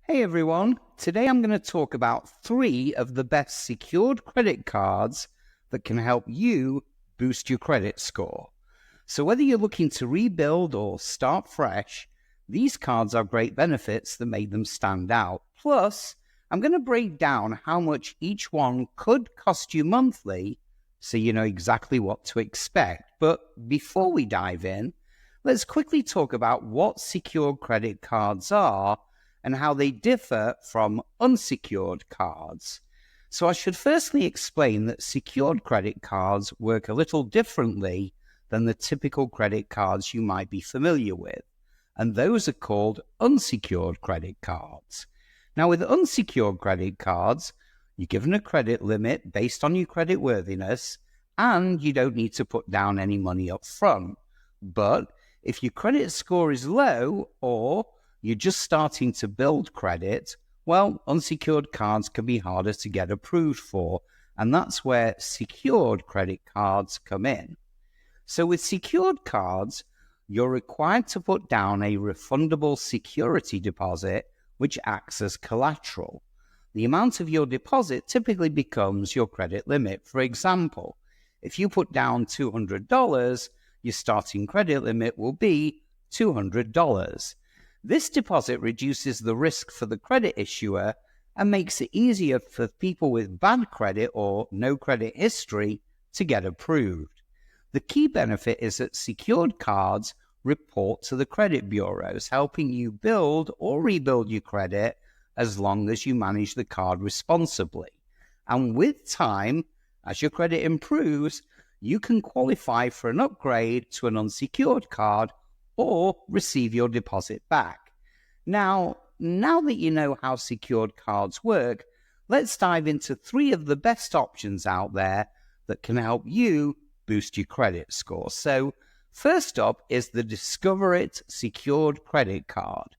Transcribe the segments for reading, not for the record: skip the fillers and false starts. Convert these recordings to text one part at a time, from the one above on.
Hey everyone, today I'm going to talk about 3 of the best secured credit cards that can help you boost your credit score. So whether you're looking to rebuild or start fresh, these cards are great benefits that make them stand out. Plus, I'm going to break down how much each one could cost you monthly so you know exactly what to expect. But before we dive in, let's quickly talk about what secured credit cards are and how they differ from unsecured cards. So I should firstly explain that secured credit cards work a little differently than the typical credit cards you might be familiar with, and those are called unsecured credit cards. Now, with unsecured credit cards, you're given a credit limit based on your credit worthiness, and you don't need to put down any money up front. But if your credit score is low or you're just starting to build credit, well, unsecured cards can be harder to get approved for, and that's where secured credit cards come in. So with secured cards, you're required to put down a refundable security deposit, which acts as collateral. The amount of your deposit typically becomes your credit limit. For example, if you put down $200, your starting credit limit will be $200. This deposit reduces the risk for the credit issuer and makes it easier for people with bad credit or no credit history to get approved. The key benefit is that secured cards report to the credit bureaus, helping you build or rebuild your credit as long as you manage the card responsibly. And with time, as your credit improves, you can qualify for an upgrade to an unsecured card or receive your deposit back. Now that you know how secured cards work, let's dive into 3 of the best options out there that can help you boost your credit score. So first up is the Discover It Secured Credit Card.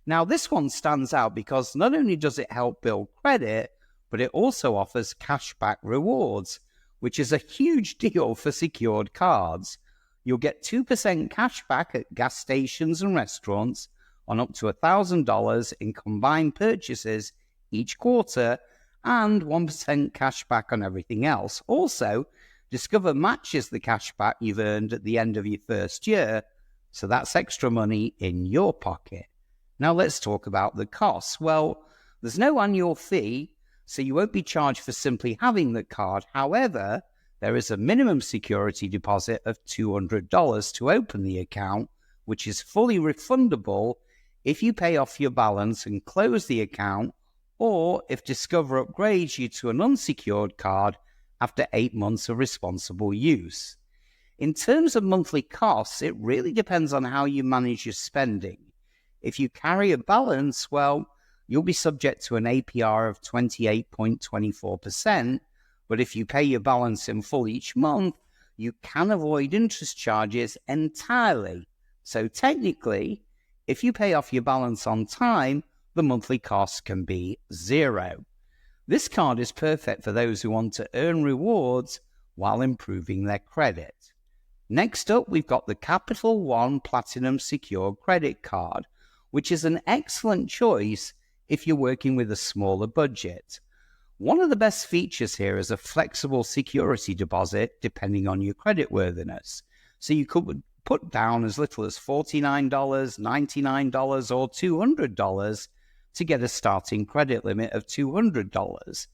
Now this one stands out because not only does it help build credit, but it also offers cashback rewards, which is a huge deal for secured cards. You'll get 2% cash back at gas stations and restaurants on up to $1,000 in combined purchases each quarter and 1% cash back on everything else. Also, Discover matches the cash back you've earned at the end of your first year, so that's extra money in your pocket. Now let's talk about the costs. Well, there's no annual fee, so you won't be charged for simply having the card. However, there is a minimum security deposit of $200 to open the account, which is fully refundable if you pay off your balance and close the account, or if Discover upgrades you to an unsecured card after 8 months of responsible use. In terms of monthly costs, it really depends on how you manage your spending. If you carry a balance, well, you'll be subject to an APR of 28.24%, but if you pay your balance in full each month, you can avoid interest charges entirely. So technically, if you pay off your balance on time, the monthly cost can be 0. This card is perfect for those who want to earn rewards while improving their credit. Next up, we've got the Capital One Platinum Secured Credit Card, which is an excellent choice if you're working with a smaller budget. One of the best features here is a flexible security deposit depending on your creditworthiness. So you could put down as little as $49, $99, or $200 to get a starting credit limit of $200.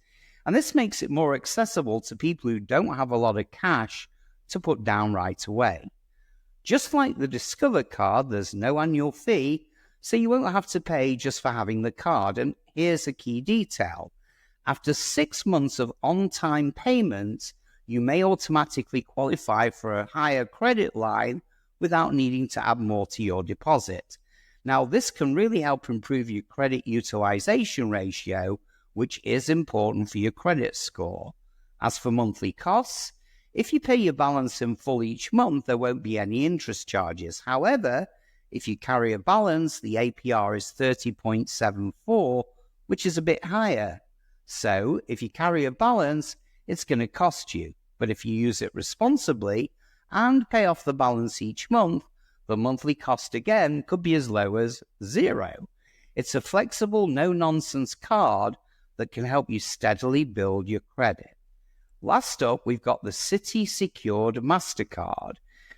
And this makes it more accessible to people who don't have a lot of cash to put down right away. Just like the Discover card, there's no annual fee, so you won't have to pay just for having the card. And here's a key detail. After 6 months of on-time payments, you may automatically qualify for a higher credit line without needing to add more to your deposit. Now, this can really help improve your credit utilization ratio, which is important for your credit score. As for monthly costs, if you pay your balance in full each month, there won't be any interest charges. However, if you carry a balance, the APR is 30.74, which is a bit higher. So if you carry a balance, it's going to cost you. But if you use it responsibly and pay off the balance each month, the monthly cost again could be as low as 0. It's a flexible, no-nonsense card that can help you steadily build your credit. Last up, we've got the Citi Secured MasterCard.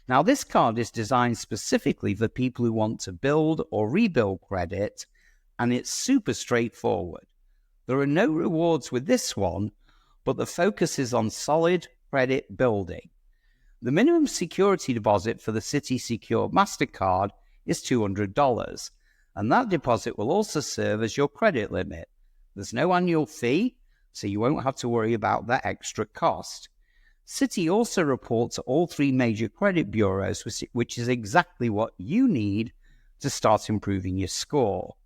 Now, this card is designed specifically for people who want to build or rebuild credit, and it's super straightforward. There are no rewards with this one, but the focus is on solid credit building. The minimum security deposit for the Citi Secured MasterCard is $200, and that deposit will also serve as your credit limit. There's no annual fee, so you won't have to worry about that extra cost. Citi also reports at all three major credit bureaus, which is exactly what you need to start improving your score.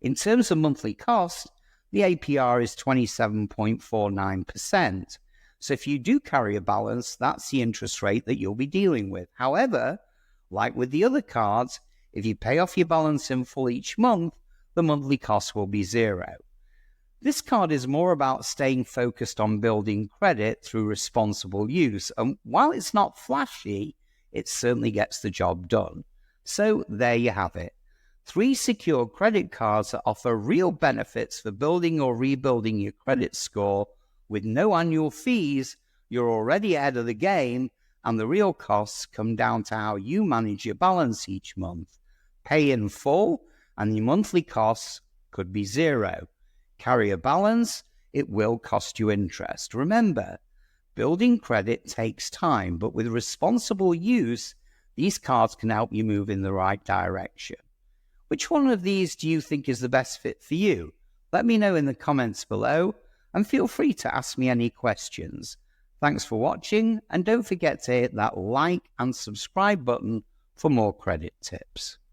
In terms of monthly cost, the APR is 27.49%. So if you do carry a balance, that's the interest rate that you'll be dealing with. However, like with the other cards, if you pay off your balance in full each month, the monthly cost will be zero. This card is more about staying focused on building credit through responsible use, and while it's not flashy, it certainly gets the job done. So there you have it. 3 secure credit cards that offer real benefits for building or rebuilding your credit score with no annual fees. You're already ahead of the game, and the real costs come down to how you manage your balance each month. Pay in full, and your monthly costs could be zero. Carry a balance, it will cost you interest. Remember, building credit takes time, but with responsible use, these cards can help you move in the right direction. Which one of these do you think is the best fit for you? Let me know in the comments below, and feel free to ask me any questions. Thanks for watching, and don't forget to hit that like and subscribe button for more credit tips.